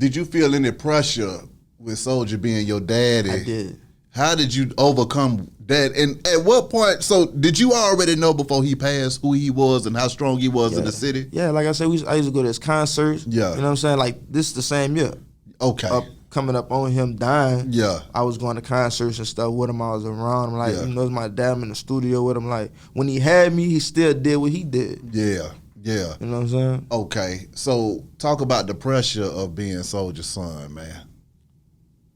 Did you feel any pressure with Soulja being your daddy? I did. How did you overcome that? And at what point, so did you already know before he passed who he was and how strong he was in the city? Yeah, like I said, I used to go to his concerts. Yeah. You know what I'm saying? Like, this is the same year. Okay. Coming up on him dying. Yeah. I was going to concerts and stuff with him. I was around him. Like, you know, my dad in the studio with him. Like, when he had me, he still did what he did. Yeah. Yeah. You know what I'm saying? Okay. So talk about the pressure of being Soulja's son, man.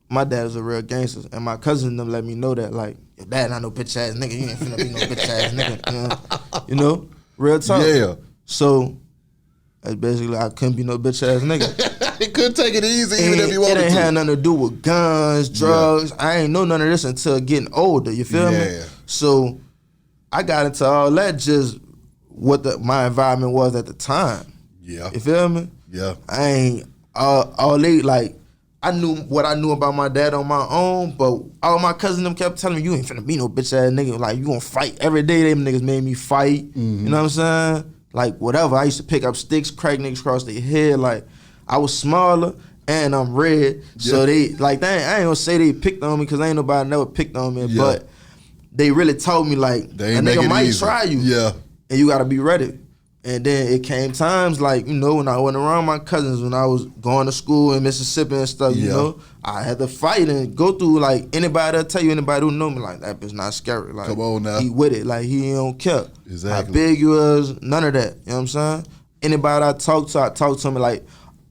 My dad was a real gangster, and my cousin them let me know that, like, your dad not no bitch ass nigga. You ain't finna be no bitch ass nigga. You know? Real talk. Yeah. So that's basically I couldn't be no bitch ass nigga. He couldn't take it easy even if he wanted to. It ain't had nothing to do with guns, drugs. Yeah. I ain't know none of this until getting older. You feel me? So I got into all that just what my environment was at the time. Yeah. You feel me? Yeah. I ain't all they like. I knew what I knew about my dad on my own, but all my cousins them kept telling me, you ain't finna be no bitch ass nigga. Like, you gonna fight every day. Them niggas made me fight. Mm-hmm. You know what I'm saying? Like, whatever. I used to pick up sticks, crack niggas across their head. Like, I was smaller and I'm red. Yeah. So they, like, I ain't gonna say they picked on me because ain't nobody never picked on me. Yeah. But they really told me, like, a nigga might try you. Yeah. And you gotta be ready. And then it came times like, you know, when I went around my cousins, when I was going to school in Mississippi and stuff, you know, I had to fight and go through, like, anybody that'll tell you, anybody who know me, like, that bitch not scary. Like, come on now. He with it. Like, he don't care. Exactly. How big you is, none of that. You know what I'm saying? Anybody I talk to me, like,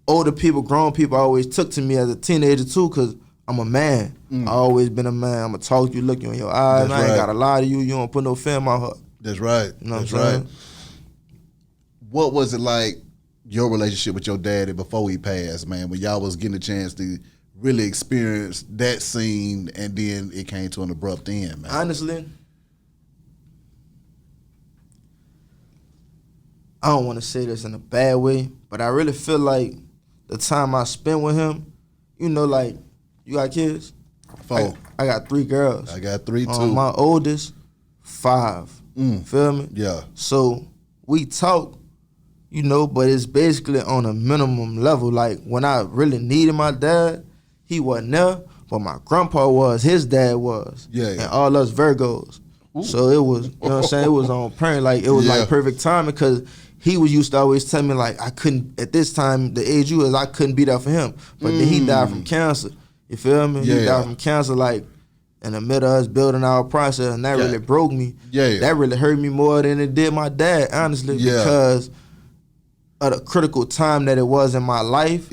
older people, grown people always took to me as a teenager too, because I'm a man. I always been a man. I'm going to talk to you, look you in your eyes. I ain't got to lie to you. You don't put no fear in my heart. That's right. You know what I'm saying? Right. What was it like, your relationship with your daddy before he passed, man, when y'all was getting a chance to really experience that scene and then it came to an abrupt end, man? Honestly, I don't want to say this in a bad way, but I really feel like the time I spent with him, you know, like, you got kids? 4. I got 3 girls. I got 3 too. My oldest, 5. Feel me? Yeah. So we talk, you know, but it's basically on a minimum level. Like, when I really needed my dad, he wasn't there, but my grandpa was, his dad was. Yeah. And all us Virgos. Ooh. So it was, you know what I'm saying, it was on point. Like, it was like perfect timing, because he was used to always tell me, like, I couldn't, at this time, the age you was, I couldn't be there for him. But then he died from cancer. You feel me? He died from cancer, like, in the middle of us building our process, and that really broke me. That really hurt me more than it did my dad, honestly, because of the critical time that it was in my life.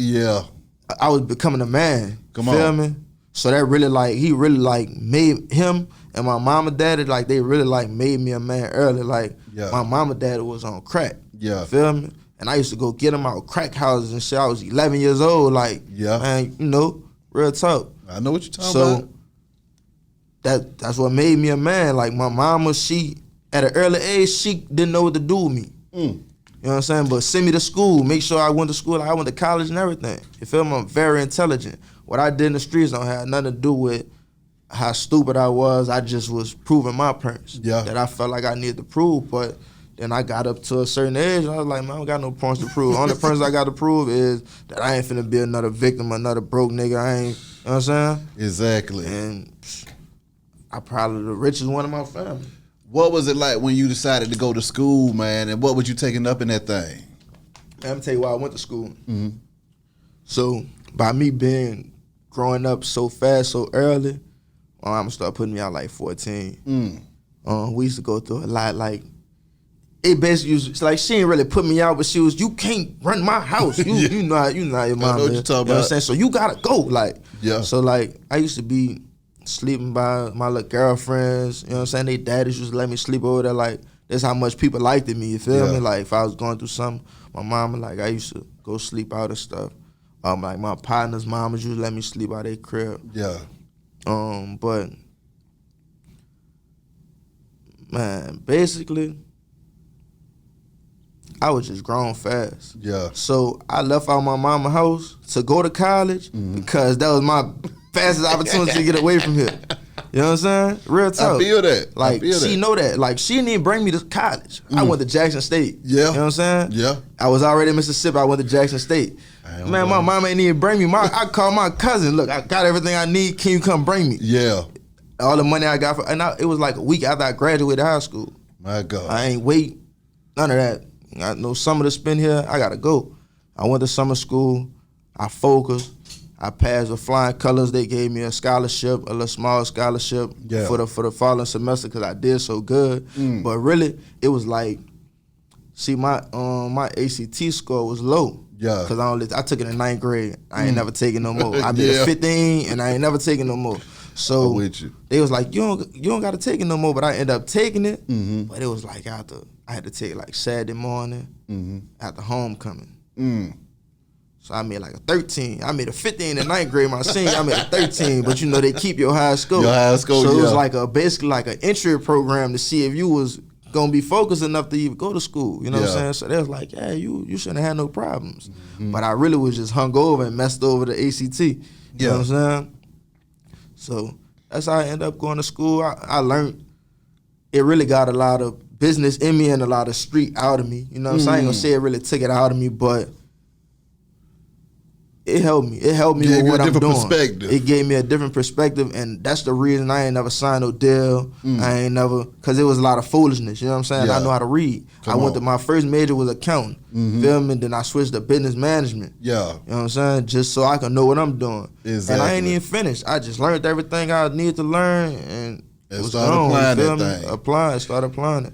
I was becoming a man. Feel me? So that really, like, he really, like, made him and my mama daddy, like, they really, like, made me a man early. Like, my mama daddy was on crack. Feel me? And I used to go get him out crack houses and shit. I was 11 years old, like, man, you know, real talk. I know what you're talking about. That's what made me a man. Like, my mama, she, at an early age, she didn't know what to do with me. You know what I'm saying? But send me to school, make sure I went to school, I went to college and everything. You feel me? I'm very intelligent. What I did in the streets don't have nothing to do with how stupid I was. I just was proving my parents that I felt like I needed to prove. But then I got up to a certain age, and I was like, man, I don't got no points to prove. Only points I got to prove is that I ain't finna be another victim, another broke nigga. I ain't, you know what I'm saying? Exactly. And I probably the richest one in my family. What was it like when you decided to go to school, man, and what was you taking up in that thing? I'm gonna tell you why I went to school. So by me growing up so fast, so early, my mama started putting me out like 14. We used to go through a lot. Like, it basically was like, she ain't really put me out, but she was, you can't run my house. You know how your mom is. I know what you're talking about. You know what I'm saying? So you gotta go. Like, yeah. So like, I used to be sleeping by my little girlfriends, you know what I'm saying? They daddies used to let me sleep over there. Like, that's how much people liked me, you feel me? Like, if I was going through something, my mama, like, I used to go sleep out and stuff. Like, my partner's mamas used to let me sleep out their crib. But, man, basically, I was just grown fast. So I left out my mama's house to go to college because that was my fastest opportunity to get away from here. You know what I'm saying? Real talk. I feel that. Like, she know that. Like, she didn't even bring me to college. I went to Jackson State. Yeah. You know what I'm saying? Yeah. I was already in Mississippi. I went to Jackson State. Man, my mama ain't even bring me. I called my cousin. Look, I got everything I need. Can you come bring me? Yeah. All the money I got it was like a week after I graduated high school. My God. I ain't wait. None of that. I know summer to spend here. I gotta go. I went to summer school. I focused. I passed with flying colors. They gave me a scholarship, a little small scholarship for the following semester because I did so good. But really, it was like, see, my ACT score was low. Yeah. Cause I took it in 9th grade. I ain't never taking no more. I made a 15 and I ain't never taking no more. So they was like, you don't gotta take it no more. But I ended up taking it. But it was like I had to take it like Saturday morning after homecoming. So I made like a 13. I made a 15 in 9th grade my senior. I made a 13, but you know they keep your high score. So it was like basically like an entry program to see if you was gonna be focused enough to even go to school. You know what I'm saying? So they was like, yeah, you shouldn't have had no problems. But I really was just hung over and messed over the ACT. You know what I'm saying? So that's how I ended up going to school. I learned it really got a lot of business in me and a lot of street out of me. You know what I'm saying? I ain't gonna say it really took it out of me, but it helped me. It helped me with what I'm doing. It gave me a different perspective, and that's the reason I ain't never signed no deal. I ain't never, because it was a lot of foolishness. You know what I'm saying? I know how to read. My first major was accounting. Feel me? Then I switched to business management. Yeah. You know what I'm saying? Just so I can know what I'm doing. Exactly. And I ain't even finished. I just learned everything I needed to learn, and started applying that thing. Started applying it.